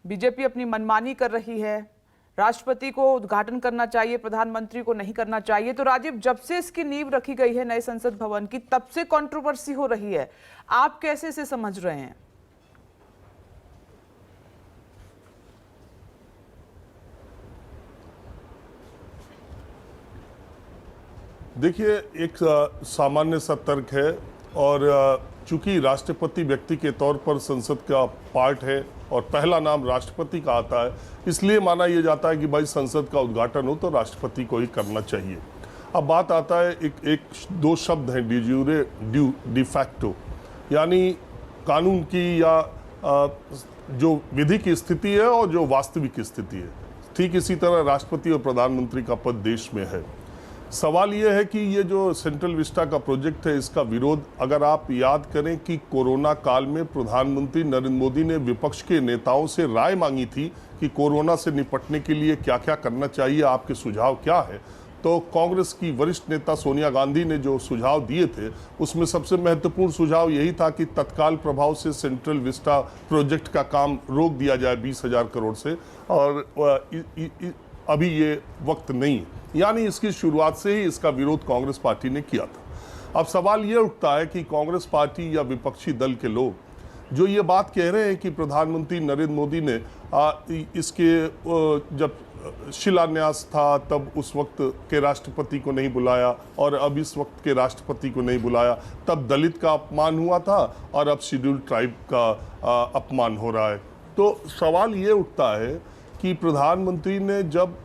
BJP अपनी मनमानी कर रही है, राष्ट्रपति को उद्घाटन करना चाहिए, प्रधानमंत्री को नहीं करना चाहिए। तो राजीव, जब से इसकी नींव रखी गई है नए संसद भवन की, तब से कंट्रोवर्सी हो रही है, आप कैसे इसे समझ रहे हैं? देखिए, एक सामान्य सा तर्क है और चूंकि राष्ट्रपति व्यक्ति के तौर पर संसद का पार्ट है और पहला नाम राष्ट्रपति का आता है, इसलिए माना यह जाता है कि भाई संसद का उद्घाटन हो तो राष्ट्रपति को ही करना चाहिए। अब बात आता है एक दो शब्द हैं, डी यूरे डी फैक्टो, यानी कानून की या जो विधि की स्थिति है और जो वास्तविक स्थिति है। ठीक इसी तरह राष्ट्रपति और प्रधानमंत्री का पद देश में है। सवाल यह है कि ये जो सेंट्रल विस्टा का प्रोजेक्ट है, इसका विरोध, अगर आप याद करें कि कोरोना काल में प्रधानमंत्री नरेंद्र मोदी ने विपक्ष के नेताओं से राय मांगी थी कि कोरोना से निपटने के लिए क्या क्या करना चाहिए, आपके सुझाव क्या है। तो कांग्रेस की वरिष्ठ नेता सोनिया गांधी ने जो सुझाव दिए थे, उसमें सबसे महत्वपूर्ण सुझाव यही था कि तत्काल प्रभाव से सेंट्रल विस्टा प्रोजेक्ट का काम रोक दिया जाए 20,000 करोड़ से, और अभी ये वक्त नहीं है। यानी इसकी शुरुआत से ही इसका विरोध कांग्रेस पार्टी ने किया था। अब सवाल ये उठता है कि कांग्रेस पार्टी या विपक्षी दल के लोग जो ये बात कह रहे हैं कि प्रधानमंत्री नरेंद्र मोदी ने इसके जब शिलान्यास था तब उस वक्त के राष्ट्रपति को नहीं बुलाया और अब इस वक्त के राष्ट्रपति को नहीं बुलाया, तब दलित का अपमान हुआ था और अब शेड्यूल्ड ट्राइब का अपमान हो रहा है। तो सवाल ये उठता है कि प्रधानमंत्री ने जब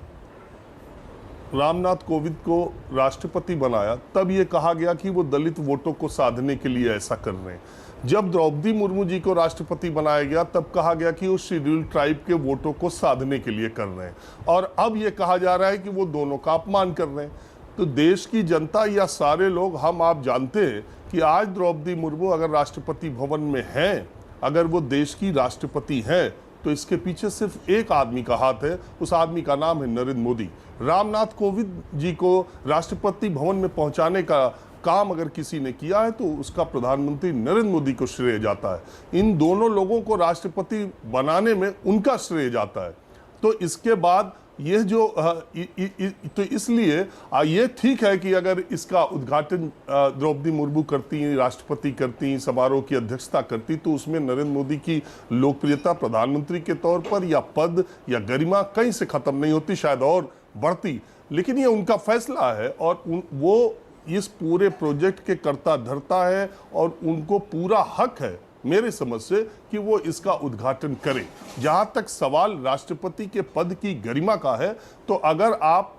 रामनाथ कोविंद को राष्ट्रपति बनाया तब ये कहा गया कि वो दलित वोटों को साधने के लिए ऐसा कर रहे हैं। जब द्रौपदी मुर्मू जी को राष्ट्रपति बनाया गया तब कहा गया कि वो शेड्यूल्ड ट्राइब के वोटों को साधने के लिए कर रहे हैं, और अब ये कहा जा रहा है कि वो दोनों का अपमान कर रहे हैं। तो देश की जनता या सारे लोग, हम आप जानते हैं कि आज द्रौपदी मुर्मू अगर राष्ट्रपति भवन में हैं, अगर वो देश की राष्ट्रपति हैं, तो इसके पीछे सिर्फ एक आदमी का हाथ है। उस आदमी का नाम है नरेंद्र मोदी। रामनाथ कोविंद जी को राष्ट्रपति भवन में पहुंचाने का काम अगर किसी ने किया है तो उसका प्रधानमंत्री नरेंद्र मोदी को श्रेय जाता है। इन दोनों लोगों को राष्ट्रपति बनाने में उनका श्रेय जाता है। तो इसके बाद ये जो तो इसलिए ये ठीक है कि अगर इसका उद्घाटन द्रौपदी मुर्मू करती, राष्ट्रपति करती, समारोह की अध्यक्षता करती, तो उसमें नरेंद्र मोदी की लोकप्रियता प्रधानमंत्री के तौर पर या पद या गरिमा कहीं से खत्म नहीं होती, शायद और बढ़ती। लेकिन ये उनका फैसला है और वो इस पूरे प्रोजेक्ट के कर्ता धर्ता है और उनको पूरा हक है मेरे समझ से कि वो इसका उद्घाटन करें। जहां तक सवाल राष्ट्रपति के पद की गरिमा का है, तो अगर आप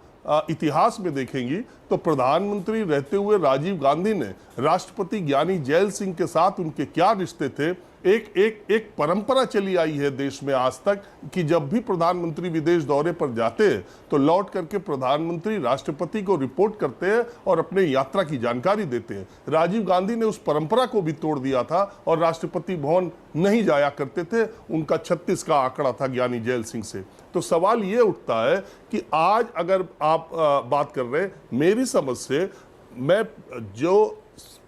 इतिहास में देखेंगी तो प्रधानमंत्री रहते हुए राजीव गांधी ने राष्ट्रपति ज्ञानी जैल सिंह के साथ उनके क्या रिश्ते थे। एक परंपरा चली आई है देश में आज तक कि जब भी प्रधानमंत्री विदेश दौरे पर जाते हैं तो लौट करके प्रधानमंत्री राष्ट्रपति को रिपोर्ट करते हैं और अपने यात्रा की जानकारी देते हैं। राजीव गांधी ने उस परंपरा को भी तोड़ दिया था और राष्ट्रपति भवन नहीं जाया करते थे। उनका 36 का आंकड़ा था ज्ञानी जैल सिंह से। तो सवाल ये उठता है कि आज अगर आप बात कर रहे हैं, मेरी समझ से मैं जो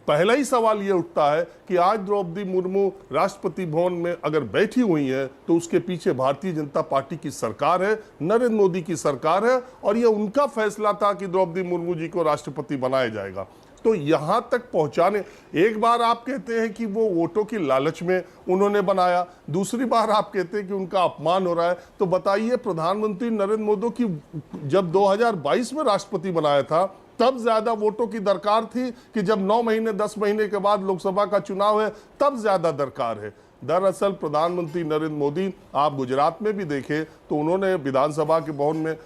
पहला ही सवाल ये उठता है कि आज द्रौपदी मुर्मू राष्ट्रपति भवन में अगर बैठी हुई है तो उसके पीछे भारतीय जनता पार्टी की सरकार है, नरेंद्र मोदी की सरकार है, और ये उनका फैसला था कि द्रौपदी मुर्मू जी को राष्ट्रपति बनाया जाएगा। तो यहां तक पहुंचाने, एक बार आप कहते हैं कि वो वोटों की लालच में उन्होंने बनाया, दूसरी बार आप कहते हैं कि उनका अपमान हो रहा है। तो बताइए, प्रधानमंत्री नरेंद्र मोदी की जब 2022 में राष्ट्रपति बनाया था तब ज्यादा वोटों की दरकार थी कि जब 9 महीने 10 महीने के बाद लोकसभा का चुनाव है तब ज्यादा दरकार है। दरअसल प्रधानमंत्री नरेंद्र मोदी, आप गुजरात में भी देखें तो उन्होंने विधानसभा के भवन में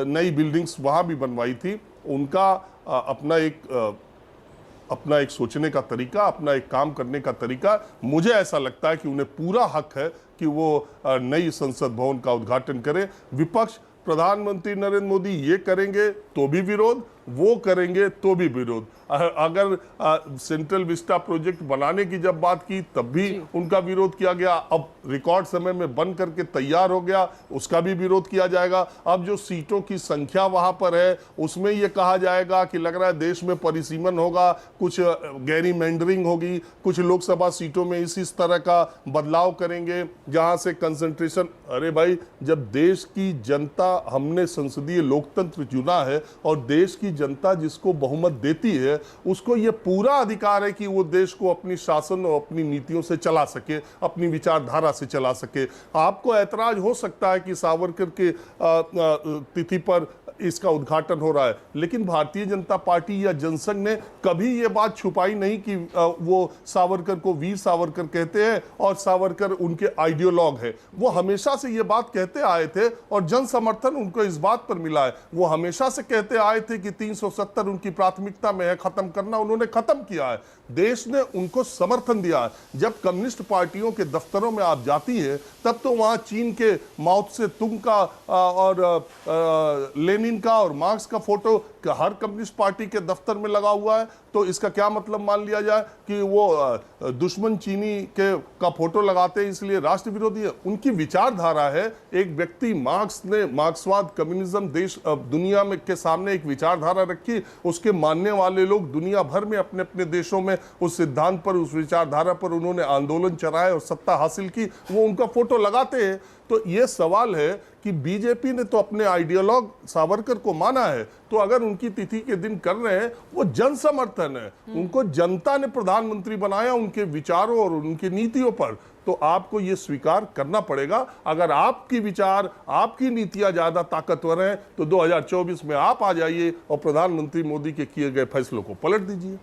नई बिल्डिंग्स वहां भी बनवाई थी। उनका अपना एक सोचने का तरीका, अपना एक काम करने का तरीका, मुझे ऐसा लगता है कि उन्हें पूरा हक है कि वो नई संसद भवन का उद्घाटन करें। विपक्ष, प्रधानमंत्री नरेंद्र मोदी ये करेंगे तो भी विरोध, वो करेंगे तो भी विरोध। अगर सेंट्रल विस्टा प्रोजेक्ट बनाने की जब बात की तब भी उनका विरोध किया गया। अब रिकॉर्ड समय में बन करके तैयार हो गया, उसका भी विरोध किया जाएगा। अब जो सीटों की संख्या वहां पर है उसमें यह कहा जाएगा कि लग रहा है देश में परिसीमन होगा, कुछ गैरीमेंडरिंग होगी, कुछ लोकसभा सीटों में इस तरह का बदलाव करेंगे जहां से कंसंट्रेशन। अरे भाई, जब देश की जनता, हमने संसदीय लोकतंत्र चुना है और देश की जनता जिसको बहुमत देती है उसको ये पूरा अधिकार है कि वो देश को अपनी शासन और अपनी नीतियों से चला सके, अपनी विचारधारा से चला सके। आपको ऐतराज हो सकता है कि सावरकर के तिथि पर इसका उद्घाटन हो रहा है, लेकिन भारतीय जनता पार्टी या जनसंघ ने कभी ये बात छुपाई नहीं कि वो सावरकर को वीर सावरकर कहते हैं और सावरकर उनके आइडियोलॉग है। वो हमेशा से ये बात कहते आए थे और जन समर्थन उनको इस बात पर मिला है। वो हमेशा से कहते आए थे कि 370 उनकी प्राथमिकता में है, खत्म करना, उन्होंने खत्म किया है। देश ने उनको समर्थन दिया है। जब कम्युनिस्ट पार्टियों के दफ्तरों में आप जाती है तब तो वहां चीन के माओ त्से तुंग का और लेनिन का और मार्क्स का फोटो हर कम्युनिस्ट पार्टी के दफ्तर में लगा हुआ है। तो इसका क्या मतलब मान लिया जाए कि वो दुश्मन चीनी का फोटो लगाते हैं इसलिए राष्ट्र विरोधी है? उनकी विचारधारा है। एक व्यक्ति मार्क्स ने मार्क्सवाद, कम्युनिज्म देश दुनिया में के सामने एक विचारधारा रखी, उसके मानने वाले लोग दुनिया भर में अपने अपने देशों में उस सिद्धांत पर, उस विचारधारा पर उन्होंने आंदोलन चलाए और सत्ता हासिल की, वो उनका फोटो लगाते हैं। तो ये सवाल है कि बीजेपी ने तो अपने आइडियोलॉग सावरकर को माना है, तो अगर उनकी तिथि के दिन कर रहे हैं, वो जन समर्थन है। उनको जनता ने प्रधानमंत्री बनाया उनके विचारों और उनकी नीतियों पर, तो आपको ये स्वीकार करना पड़ेगा। अगर आपकी विचार, आपकी नीतियां ज्यादा ताकतवर हैं तो 2024 में आप आ जाइए और प्रधानमंत्री मोदी के किए गए फैसलों को पलट दीजिए।